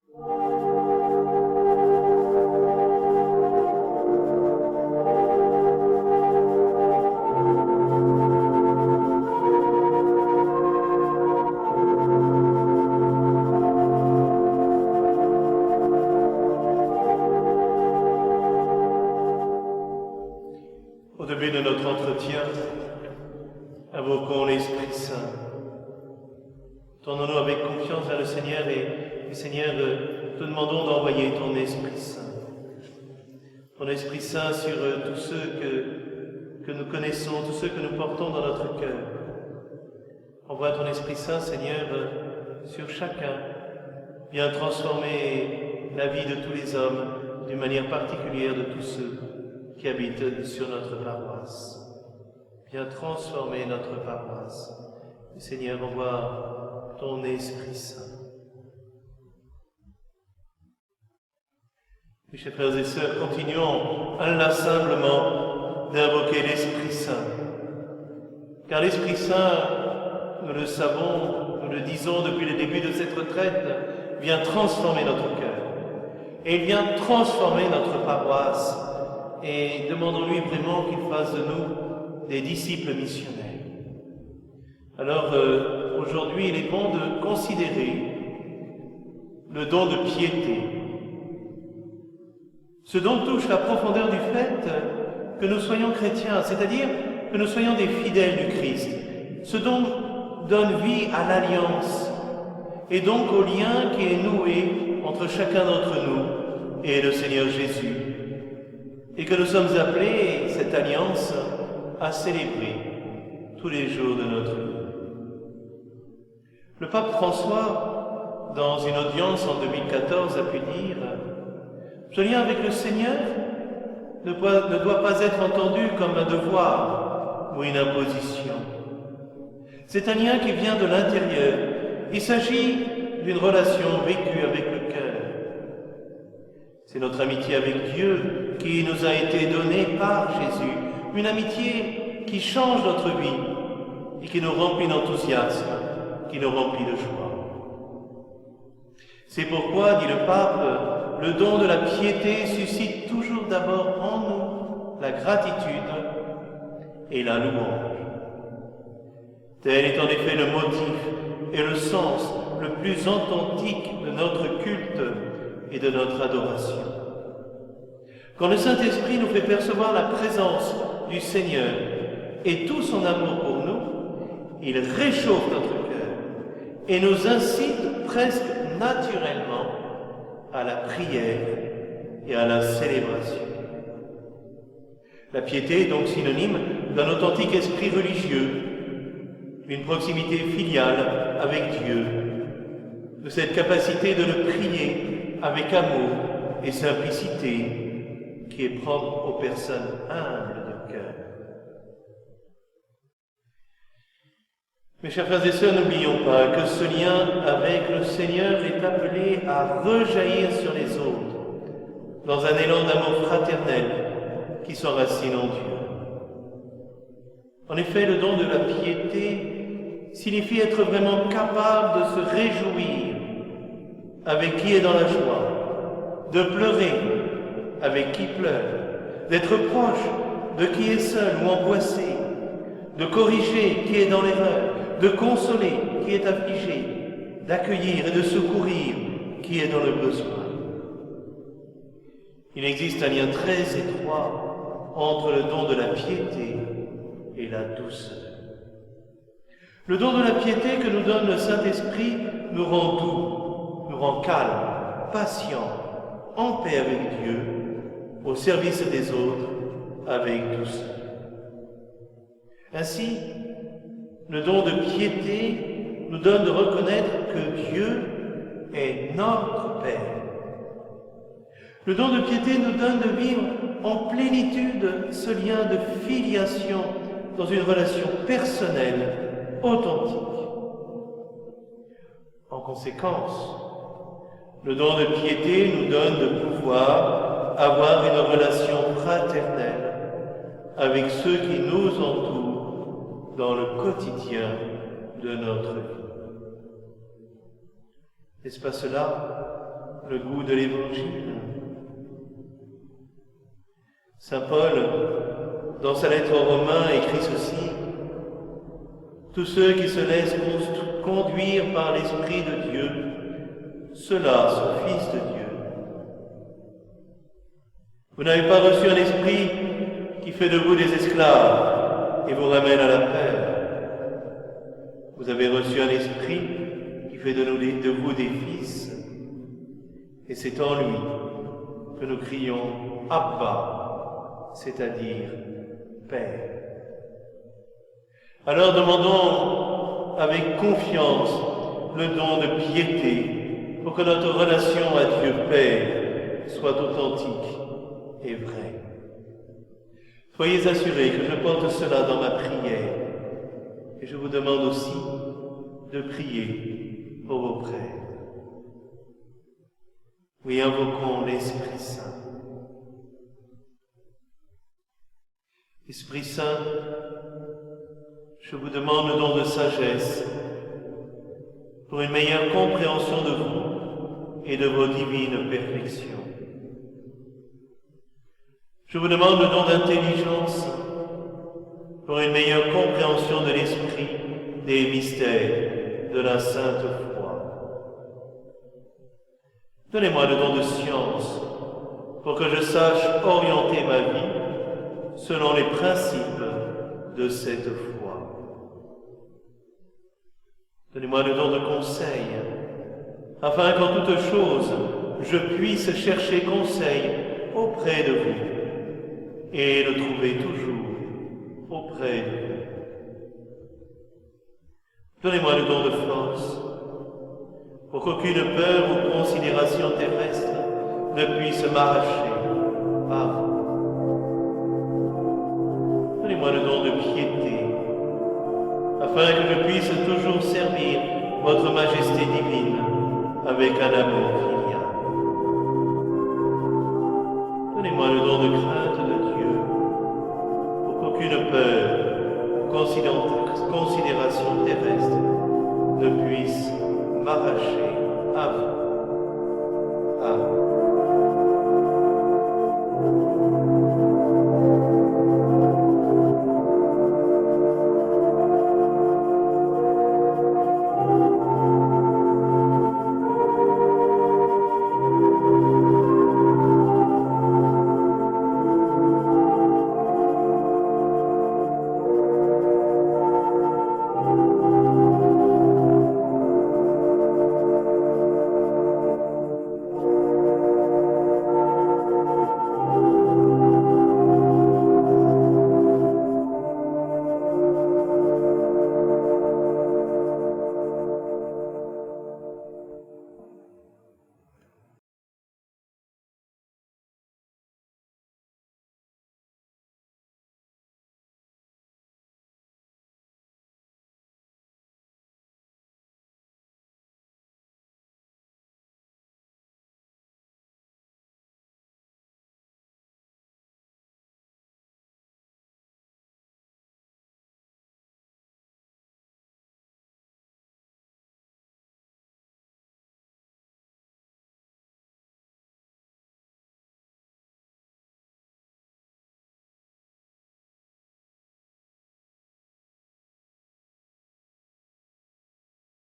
Au début de notre entretien, invoquons l'Esprit Saint. Tournons-nous avec confiance vers le Seigneur et Seigneur, te demandons d'envoyer ton Esprit Saint. Ton Esprit Saint sur tous ceux que nous connaissons, tous ceux que nous portons dans notre cœur. Envoie ton Esprit Saint, Seigneur, sur chacun. Viens transformer la vie de tous les hommes, d'une manière particulière de tous ceux qui habitent sur notre paroisse. Viens transformer notre paroisse. Seigneur, envoie ton Esprit Saint. Mes chers frères et sœurs, continuons inlassablement d'invoquer l'Esprit Saint. Car l'Esprit Saint, nous le savons, nous le disons depuis le début de cette retraite, vient transformer notre cœur. Et il vient transformer notre paroisse. Et demandons-lui vraiment qu'il fasse de nous des disciples missionnaires. Alors, aujourd'hui, il est bon de considérer le don de piété. Ce don touche la profondeur du fait que nous soyons chrétiens, c'est-à-dire que nous soyons des fidèles du Christ. Ce don donne vie à l'alliance et donc au lien qui est noué entre chacun d'entre nous et le Seigneur Jésus. Et que nous sommes appelés, cette alliance, à célébrer tous les jours de notre vie. Le pape François, dans une audience en 2014, a pu dire « Ce lien avec le Seigneur ne doit pas être entendu comme un devoir ou une imposition. C'est un lien qui vient de l'intérieur. Il s'agit d'une relation vécue avec le cœur. C'est notre amitié avec Dieu qui nous a été donnée par Jésus, une amitié qui change notre vie et qui nous remplit d'enthousiasme, qui nous remplit de joie. C'est pourquoi, dit le pape, le don de la piété suscite toujours d'abord en nous la gratitude et la louange. Tel est en effet le motif et le sens le plus authentique de notre culte et de notre adoration. Quand le Saint-Esprit nous fait percevoir la présence du Seigneur et tout son amour pour nous, il réchauffe notre cœur et nous incite presque naturellement à la prière et à la célébration. La piété est donc synonyme d'un authentique esprit religieux, d'une proximité filiale avec Dieu, de cette capacité de le prier avec amour et simplicité qui est propre aux personnes humbles de cœur. Mes chers frères et sœurs, n'oublions pas que ce lien avec le Seigneur est appelé à rejaillir sur les autres dans un élan d'amour fraternel qui s'enracine en Dieu. En effet, le don de la piété signifie être vraiment capable de se réjouir avec qui est dans la joie, de pleurer avec qui pleure, d'être proche de qui est seul ou angoissé, de corriger qui est dans l'erreur, de consoler qui est affligé, d'accueillir et de secourir qui est dans le besoin. Il existe un lien très étroit entre le don de la piété et la douceur. Le don de la piété que nous donne le Saint-Esprit nous rend doux, nous rend calme, patient, en paix avec Dieu, au service des autres, avec douceur. Ainsi, le don de piété nous donne de reconnaître que Dieu est notre Père. Le don de piété nous donne de vivre en plénitude ce lien de filiation dans une relation personnelle, authentique. En conséquence, le don de piété nous donne de pouvoir avoir une relation fraternelle avec ceux qui nous entourent dans le quotidien de notre vie. N'est-ce pas cela, le goût de l'Évangile. Saint Paul, dans sa lettre aux Romains, écrit ceci: « Tous ceux qui se laissent conduire par l'Esprit de Dieu, ceux-là sont fils de Dieu. » Vous n'avez pas reçu un esprit qui fait de vous des esclaves et vous ramène à la paix. Vous avez reçu un esprit qui fait de vous des fils, et c'est en lui que nous crions « Abba », c'est-à-dire « Père ». Alors demandons avec confiance le don de piété pour que notre relation à Dieu Père soit authentique et vraie. Soyez assurés que je porte cela dans ma prière et je vous demande aussi de prier pour vos prêtres. Oui, invoquons l'Esprit Saint. Esprit Saint, je vous demande le don de sagesse pour une meilleure compréhension de vous et de vos divines perfections. Je vous demande le don d'intelligence pour une meilleure compréhension de l'esprit des mystères de la sainte foi. Donnez-moi le don de science pour que je sache orienter ma vie selon les principes de cette foi. Donnez-moi le don de conseil, afin qu'en toute chose, je puisse chercher conseil auprès de vous et le trouver toujours auprès de vous. Donnez-moi le don de force, pour qu'aucune peur ou considération terrestre ne puisse m'arracher à vous. Donnez-moi le don de piété, afin que je puisse toujours servir votre majesté divine avec un amour filial. Donnez-moi le don de crainte de Dieu, pour qu'aucune peur ou considération terrestre ne puisse m'arracher à vous. Amen.